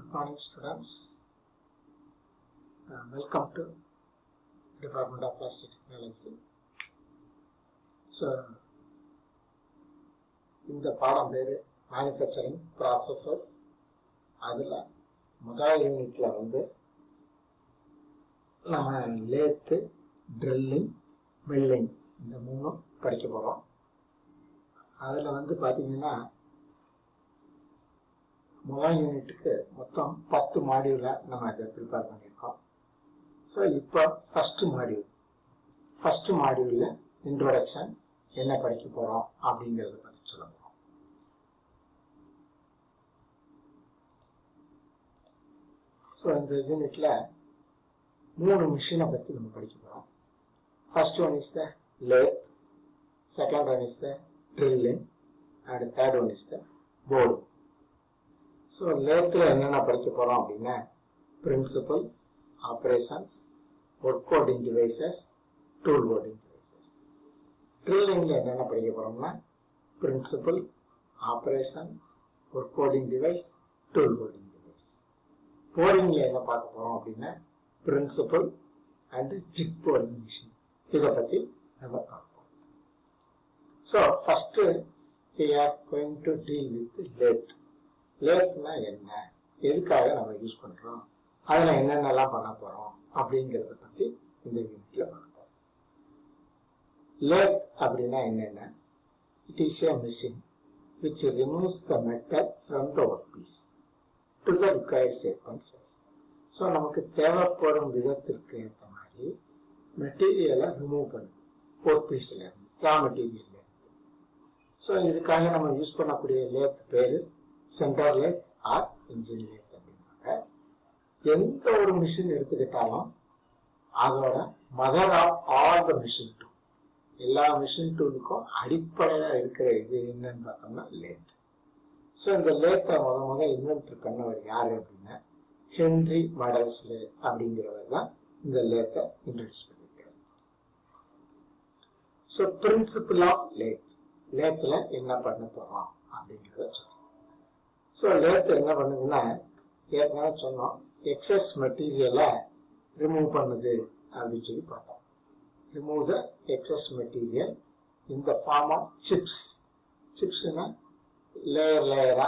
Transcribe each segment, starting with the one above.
Good morning, students. Welcome to Department of Plastic Technology. So, இந்த பாடம் பேரு manufacturing processes. அதில் முதல் யூனிட்ல வந்து நம்ம லேத்து, ட்ரில்லிங், மில்லிங் இந்த மூணும் படிக்க போகிறோம். அதில் வந்து பார்த்தீங்கன்னா முதல் யூனிட்டுக்கு மொத்தம் 10 மாடியூலை நம்ம இதை ப்ரிப்பேர் பண்ணியிருக்கோம். ஸோ இப்போ ஃபஸ்ட்டு மாடியூலில் இன்ட்ரோடக்ஷன் என்ன படிக்க போகிறோம் அப்படிங்கிறத பற்றி சொல்ல போகிறோம். ஸோ இந்த யூனிட்டில் 3 மிஷினை பற்றி நம்ம படிக்க போகிறோம். First one is the lathe, second one is the drilling, and third one is the board. So லேத்தில் என்னென்ன படிக்க போகிறோம் அப்படின்னா principle, operations, work holding devices, tool holding devices. ட்ரில்லிங்கில் என்னென்ன படிக்க போகிறோம்னா principle, operation, work holding device, tool holding device. போரிங்கில் என்ன பார்க்க போகிறோம் அப்படின்னா principle and jig boring machine. இதை பற்றி நம்ம பார்ப்போம். So first we are going to deal with lathe. லேத்னா என்ன, எதுக்காக நம்ம யூஸ் பண்றோம், அதில் என்னென்னலாம் பண்ண போறோம் அப்படிங்கிறத பற்றி இந்த யூனிட்ல பார்ப்போம். லேத் அப்படின்னா என்னென்ன? It is a machine which removes the metal from the workpiece to the required shape and size. So நமக்கு தேவைப்படும் விதத்திற்கு ஏற்ற மாதிரி மெட்டீரியலை ரிமூவ் பண்ணுது ஒர்க் பீஸ்ல இருந்து, ரா மெட்டீரியல்ல இருந்து. ஸோ இதுக்காக நம்ம யூஸ் பண்ணக்கூடிய லேத் பேரு centre lathe or engine lathe அப்படின்னாங்க. எந்த ஒரு மிஷின் எடுத்துக்கிட்டாலும் அதோட mother of all the machine tool, எல்லா மிஷின் டூலுக்கும் அடிப்படையாக இருக்கிற இது என்னன்னு பார்த்தோம்னா லேத். ஸோ இந்த லேத்தை முத இன்வென்டர் பண்ணவர் யாரு அப்படின்னா ஹென்ரி மடல்ஸ்லே அப்படிங்கிறவர் தான் இந்த லேத்தை இன்ட்ரடியூஸ் பண்ணியிருக்காரு. ஸோ பிரின்சிபிள் ஆஃப் லேத், லேத்தில் என்ன பண்ண போறோம் அப்படிங்கிறத சொல்றோம். ஸோ லேத் என்ன பண்ணுதுன்னா ஏற்கனவே சொன்னோம், எக்ஸஸ் மெட்டீரியலை ரிமூவ் பண்ணுது அப்படின்னு சொல்லி பார்த்தோம். Remove the excess material in the form of chips. சிப்ஸ்னா லேயரா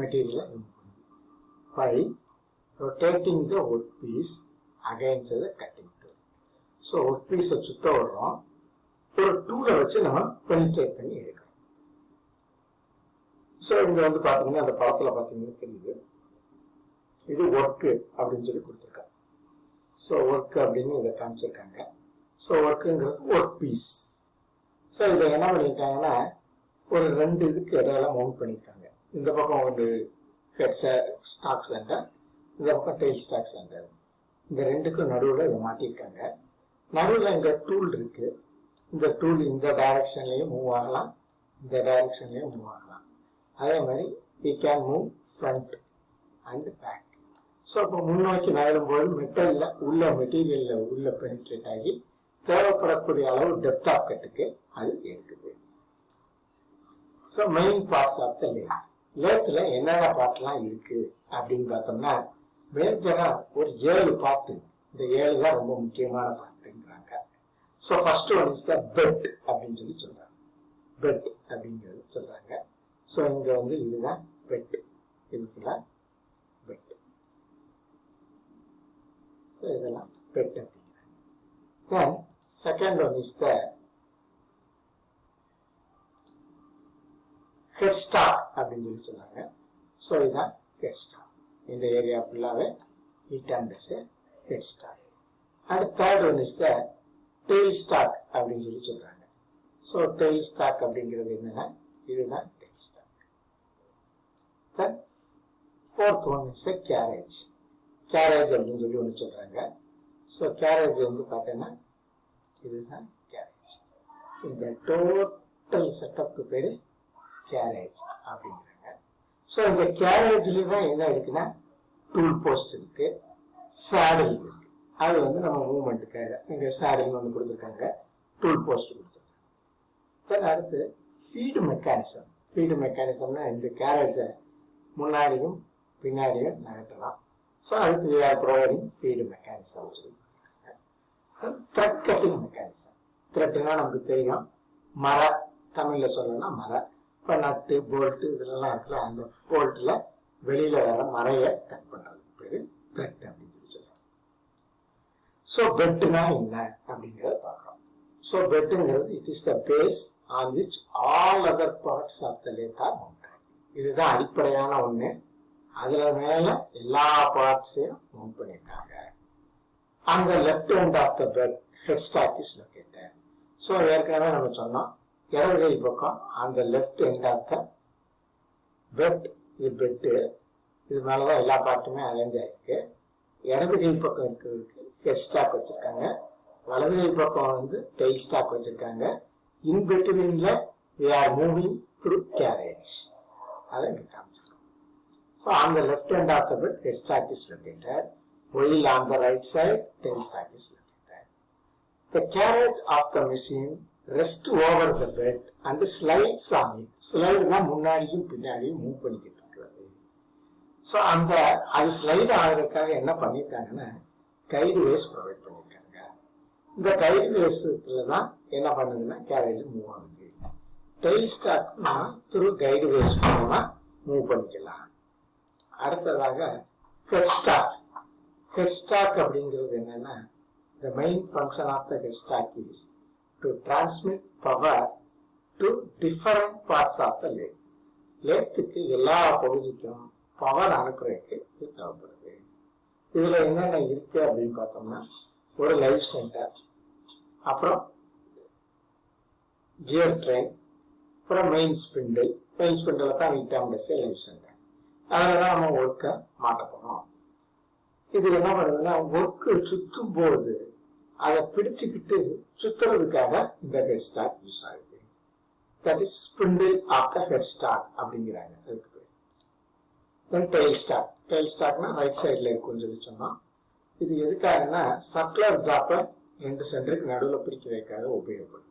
மெட்டீரியலை ரிமூவ் பண்ணுது by rotating the work piece against the cutting tool. So work பீஸை சுத்த விடுறோம், ஒரு டூலை வச்சு நம்ம பெனிட்ரேட் பண்ணி எடுக்கிறோம். ஸோ இங்க வந்து பாத்தீங்கன்னா அந்த படத்துல பாத்தீங்கன்னா தெரியுது, இது ஒர்க்கு அப்படின்னு சொல்லி கொடுத்துருக்காங்க. ஸோ ஒர்க் அப்படின்னு இதை காமிச்சிருக்காங்க. ஸோ ஒர்க்குங்கிறது ஒர்க் பீஸ். ஸோ இதை என்ன பண்ணியிருக்காங்கன்னா ஒரு 2 இதுக்கு இடையில மவுண்ட் பண்ணியிருக்காங்க. இந்த பக்கம் ஒரு ஹெட் ஸ்டாக் சென்டர், இந்த பக்கம் டெயில் ஸ்டாக் சென்டர். இந்த 2க்கும் நடுவில் இதை மாட்டியிருக்காங்க. நடுவில் இங்க டூல் இருக்கு. இந்த டூல் இந்த டைரக்ஷன்லயும் மூவ் ஆகலாம், இந்த டைரக்ஷன்லயும் மூவ் ஆகலாம். அதே மாதிரி we can move front and back. So அப்போ முன்னோக்கி நகரும் போது மெட்டீரியல்ல உள்ள பெனிட்ரேட் ஆகி தேவைப்படக்கூடிய அளவு டெப்த் ஆஃப் கட்டுக்கு அது இருக்குது. So main parts of the lathe. லேத்தில் என்னென்ன பார்ட்லாம் இருக்கு அப்படின்னு பார்த்தோம்னா மேஜரா ஒரு 7 பார்ட். இந்த 7 தான் ரொம்ப முக்கியமான பார்ட்டுங்கிறாங்க. So first one is the bed அப்படின்னு சொல்லி சொல்றாங்க. பெட் அப்படிங்கிறது சொல்றாங்க. ஸோ இங்க வந்து இதுதான் பெட், இதுல பெட். இதெல்லாம் பெட் அப்படிங்கிறாங்க. Then second one is the head stock அப்படின்னு சொல்லி சொன்னாங்க. ஸோ இதுதான் ஹெட் ஸ்டாக். இந்த ஏரியா ஃபுல்லாவே head stock. And third one is the tail stock அப்படின்னு சொல்லி சொல்றாங்க. ஸோ டெயில் ஸ்டாக் அப்படிங்கிறது என்னன்னா இதுதான் tail stock. Then fourth one is a carriage. Carriage அப்படின்னு சொல்லி ஒன்று சொல்றாங்க. ஸோ கேரேஜ் வந்து பார்த்தீங்கன்னா இதுதான் கேரேஜ். இந்த டோட்டல் செட்டப்க்கு பேரு கேரேஜ் அப்படிங்கிறாங்க. ஸோ இந்த கேரேஜ்ல தான் என்ன இருக்குன்னா டூல் போஸ்ட் இருக்கு, சேடில் இருக்கு. அது வந்து நம்ம மூவ்மெண்ட்டுக்காக இங்க சேடில் ஒன்று கொடுத்துருக்காங்க, டூல் போஸ்ட் கொடுத்துருக்காங்க. தென் அடுத்து ஃபீடு மெக்கானிசம். ஃபீடு மெக்கானிசம்னா இந்த கேரேஜை முன்னாடியும் பின்னாடியும் நகட்டலாம். ஸோ அதுக்கு we are providing feed mechanism. Thread cutting mechanism. த்ரெட்னா நமக்கு தெரியும், மர, தமிழ்ல சொல்லணும்னா மர. இப்போ நட்டு போல்ட்டு இதெல்லாம் இருக்குல்ல, அந்த போல்ட்டில் வெளியில வர மரையை கட் பண்றது பேரு த்ரெட் அப்படின்னு சொல்லி சொல்றாங்க. ஸோ பெட்னா என்ன அப்படிங்கிறத பார்க்குறோம். ஸோ பெட்டுங்கிறது it is the base on which all other parts of the lathe are mounted. இதுதான் அடிப்படையான ஒண்ணு. அதுல மேல எல்லா பார்ட்ஸையும் மவுண்ட் பண்ணிருக்காங்க. அந்த left hand of the bed head stock is located. So ஏற்கனவே நம்ம சொன்னோம், இடது கை பக்கம் அந்த left hand of the bed, இது பெட்டு, இது மேலதான் எல்லா பார்ட்டுமே அரேஞ்ச் ஆயிருக்கு. இடது கை பக்கம் இருக்கிறதுக்கு ஹெட் ஸ்டாக் வச்சிருக்காங்க, வலது கை பக்கம் வந்து டெயில் ஸ்டாக் வச்சிருக்காங்க. இன் பிட்வீன்ல we are moving through carriage. அதை இங்க காமிச்சிருக்கோம். So on the left hand of the bed, head stack is located, while on the right side, tail stack is located. The carriage of the machine rests over the bed and slides on it. Slide na முன்னாடியும் பின்னாடியும் move பண்ணிக்கிட்டு இருக்கிறது. So அந்த அது slide ஆகிறதுக்காக என்ன பண்ணிருக்காங்கன்னா guide ways provide பண்ணிருக்காங்க. இந்த கைடு வேஸ்ல தான் என்ன பண்ணுதுன்னா கேரேஜ் மூவ் ஆகுது. Tail stock through guide ways மூலமா மூவ் பண்ணிக்கலாம். அடுத்ததாக ஹெட் ஸ்டாக். ஹெட் ஸ்டாக் அப்படிங்கிறது என்னன்னா, the main function of the head stack is to transmit power to different parts of the lathe. லேத்துக்கு எல்லா பகுதிக்கும் பவர் அனுப்புறதுக்கு இது தேவைப்படுது. இதுல என்னென்ன இருக்கு அப்படின்னு பார்த்தோம்னா, ஒரு லைவ் சென்டர், அப்புறம் கியர் ட்ரெயின், அப்புறம் மெயின் ஸ்பிண்டில். மெயின் ஸ்பிண்டில் தான் வீட்டாண்டஸே லைவ் சென்டர். அதில் தான் நம்ம ஒர்க்கை மாட்ட போகிறோம். இது என்ன பண்ணுதுன்னா, ஒர்க்கு சுற்றும் போது அதை பிடிச்சுக்கிட்டு சுத்துறதுக்காக இந்த ஹெட் ஸ்டாக் யூஸ் ஆகுது. That is spindle of the head stock அப்படிங்கிறாங்க. அதுக்கு தென் டெயில் ஸ்டாக். டெயில் ஸ்டாக்னா ரைட் சைடில் இருக்குன்னு சொல்லி சொன்னோம். இது எதுக்காகனா சர்க்குலர் ஜாப்பை ரெண்டு சென்டருக்கு நடுவில் பிடிக்க வைக்காக உபயோகப்படுது.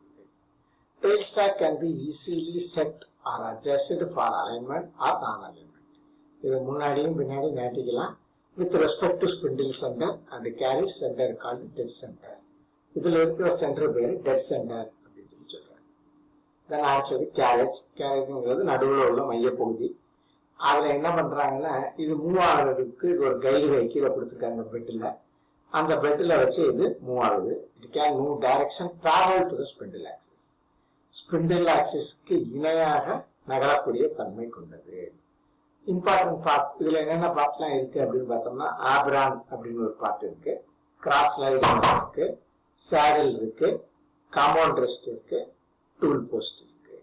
Tail stack can be easily set or adjusted for alignment or non-alignment. இது முன்னாடியும் பின்னாடி நாட்டிக்கலாம். With respect to spindle center and carriage center called dead center. இதுல இருக்கிற சென்டர் பேரு dead center அப்படின்னு சொல்லி சொல்றாங்க. தென் அடுத்தது கேரேஜ். கேரேஜ்ங்கிறது நடுவில் உள்ள மையப்பகுதி. அதுல என்ன பண்றாங்கன்னா, இது மூவ் ஆகுறதுக்கு ஒரு கைடு வை கீழே கொடுத்துருக்காங்க பெட்டில். அந்த பெட்டில் வச்சு இது மூவ் ஆகுது. It can move direction parallel to the spindle axis. Spindle ஆக்சிஸ்க்கு இணையாக நகரக்கூடிய தன்மை கொண்டது. இம்பார்ட்டன்ட் பார்ட், இதுல என்னென்ன பார்ட்லாம் இருக்கு அப்படின்னு பார்த்தோம்னா, ஆப்ரான் அப்படின்னு ஒரு பார்ட் இருக்கு, கிராஸ் லைட் இருக்கு, சேடில் இருக்கு, காம்பவுண்ட் ரெஸ்ட் இருக்கு, டூல் போஸ்ட் இருக்கு.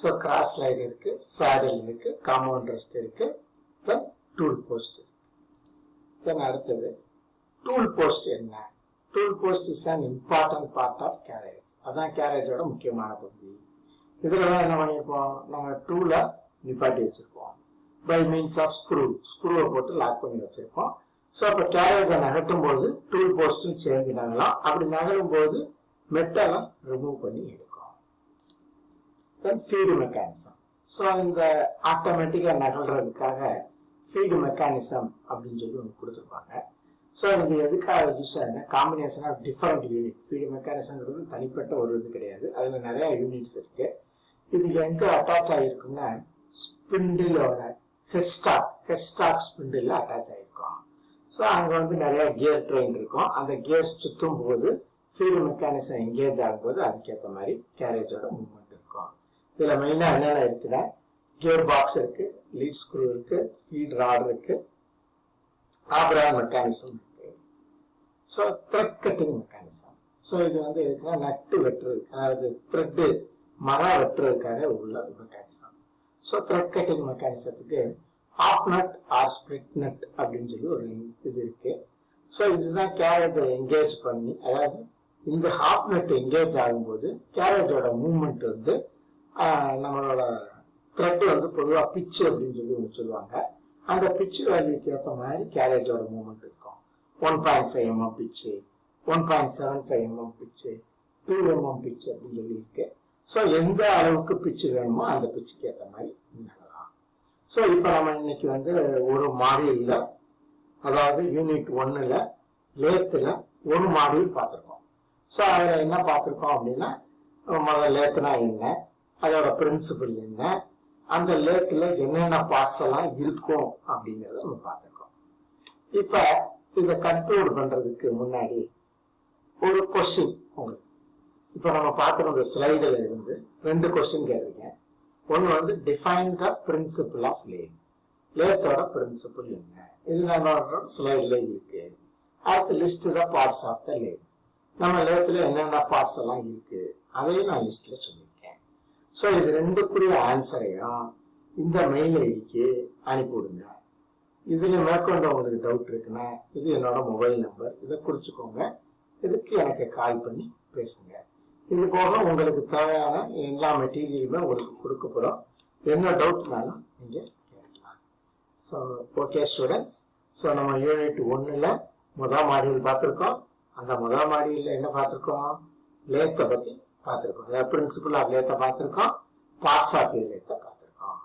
ஸோ கிராஸ் லைட் இருக்கு, சேடில் இருக்கு, காம்பவுண்ட் ரெஸ்ட் இருக்கு, தென் டூல் போஸ்ட் இருக்கு. தென் அடுத்தது டூல் போஸ்ட் என்ன? Tool post is an important part of carriage. அதான் கேரேஜோட முக்கியமான பகுதி. இதுலதான் என்ன பண்ணிருப்போம், நம்ம டூல நிப்பாட்டி வச்சிருப்போம். பை மீன்ஸ் ஆஃப் ஸ்க்ரூவை போட்டு லாக் பண்ணி வச்சிருப்போம். ஸோ அப்போ கேரேஜை நகட்டும் போது டூல் போஸ்டும் சேர்ந்து நகலாம். அப்படி நகரும் போது மெட்டலை ரிமூவ் பண்ணி எடுக்கும். தென் ஃபீடு மெக்கானிசம். ஸோ இந்த ஆட்டோமேட்டிக்கா நகல்றதுக்காக ஃபீடு மெக்கானிசம் அப்படின்னு சொல்லி ஒன்று கொடுத்துருப்பாங்க. ஸோ இது எதுக்காக யூஸ் ஆகுதுன்னா, combination of different unit. Feed மெக்கானிசம்ங்கிறது தனிப்பட்ட ஒரு இது கிடையாது, அதுல நிறைய யூனிட்ஸ் இருக்கு. இது எங்க அட்டாச் ஆகிருக்குன்னா, ஸ்பிண்டிலோட ஹெட் ஸ்டாக் ஸ்பிண்டில் அட்டாச் ஆகிருக்கும். ஸோ அங்க வந்து நிறைய கியர் ட்ரெயின் இருக்கும். அந்த கியர்ஸ் சுத்தும் போது ஃபீடு மெக்கானிசம் எங்கேஜ் ஆகும்போது அதுக்கேற்ற மாதிரி கேரேஜோட மூவ்மெண்ட் இருக்கும். இதுல மெயினா என்னென்ன இருக்குன்னா, கியர் பாக்ஸ் இருக்கு, லீட் ஸ்க்ரூ இருக்கு, ஃபீட் ராட் இருக்கு, ஆப்ரான் மெக்கானிசம் இருக்கு. So thread cutting mechanism. So இது வந்து எதுக்குன்னா நட்டு வெட்டுறது, அதாவது த்ரெட்டு மரம் வெட்டுறதுக்காக உள்ள மெக்கானிசம். ஸோ த்ரெட் கட்டிங் மெக்கானிசத்துக்கு half nut or split nut அப்படின்னு சொல்லி ஒரு இது இருக்கு. ஸோ இதுதான் கேரேஜை என்கேஜ் பண்ணி, அதாவது இந்த ஹாஃப் நட் என்கேஜ் ஆகும்போது கேரேஜோட மூவ்மெண்ட் வந்து நம்மளோட த்ரெட் வந்து பொதுவாக பிச்சு அப்படின்னு சொல்லி ஒன்று சொல்லுவாங்க. அந்த பிச்சு வேல்யூக்கு ஏற்ற மாதிரி கேரேஜோட மூவ்மெண்ட் இருக்கும். 1.5 mm பிச்சு, 1.75 mm பிச்சு, 2 mm பிச்சு அப்படின்னு சொல்லி இருக்கு. ஸோ எந்த அளவுக்கு பிச்சு வேணுமோ அந்த பிச்சுக்கு ஏற்ற மாதிரி நகலாம். ஸோ இப்போ நம்ம இன்னைக்கு வந்து ஒரு மாடியூல்ல, அதாவது யூனிட் 1ல லேத்தில் ஒரு மாடியூல் பார்த்துருக்கோம். ஸோ அதில் என்ன பார்த்துருக்கோம் அப்படின்னா, முதல்ல லேத்துனா என்ன, அதோட பிரின்சிபல் என்ன, அந்த லேத்தில் என்னென்ன பார்ட்ஸ் எல்லாம் இருக்கும் அப்படிங்கிறத நம்ம பார்த்துருக்கோம். இப்போ இதை கன்க்ளூட் பண்றதுக்கு முன்னாடி ஒரு கொஸ்டின் உங்களுக்கு, இப்போ நம்ம பார்க்குற ஸ்லைடில் இருந்து 2 கொஸ்டின் கேட்குறீங்க. ஒன்று வந்து define the principle of lathe, லேத்தோட பிரின்சிபல் என்ன, இது நம்ம ஸ்லைடில் இருக்கு. அடுத்து list the parts of the lathe, நம்ம லேத்தில் என்னென்ன பார்ட்ஸ் எல்லாம் இருக்கு அதையும் நான் லிஸ்ட்ல சொல்லியிருக்கேன். ஸோ இது 2க்குரிய ஆன்சரையும் இந்த மெயில் ஐடிக்கு அனுப்பிவிடுங்க. இதுல மேற்கொண்டு உங்களுக்கு டவுட் இருக்குன்னா இது என்னோட மொபைல் நம்பர், இதை குறிச்சுக்கோங்க. இதுக்கு எனக்கு கால் பண்ணி பேசுங்க. இது போக உங்களுக்கு தேவையான எல்லா மெட்டீரியலுமே உங்களுக்கு கொடுக்கப்படும். என்ன டவுட்னாலும் நீங்க கேட்கலாம். ஸோ ஓகே ஸ்டூடெண்ட்ஸ், ஸோ நம்ம யூனிட் 1ல முதல் மாடியூல் பார்த்துருக்கோம். அந்த முதல் மாடியூல்ல என்ன பார்த்துருக்கோம், லேத்தை பத்தி பார்த்துருக்கோம். அதாவது பிரின்சிபல் ஆஃப் லேத்தை பார்த்துருக்கோம், பார்ட்ஸ் ஆஃப் லேத்தை பார்த்துருக்கோம்.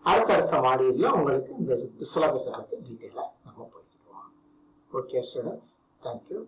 அடுத்தடுத்த மாடியூல்ல உங்களுக்கு இந்த சிலபஸை பத்தி டீட்டெயிலாக நம்ம போய்க்கிடுவோம். Okay students, thank you.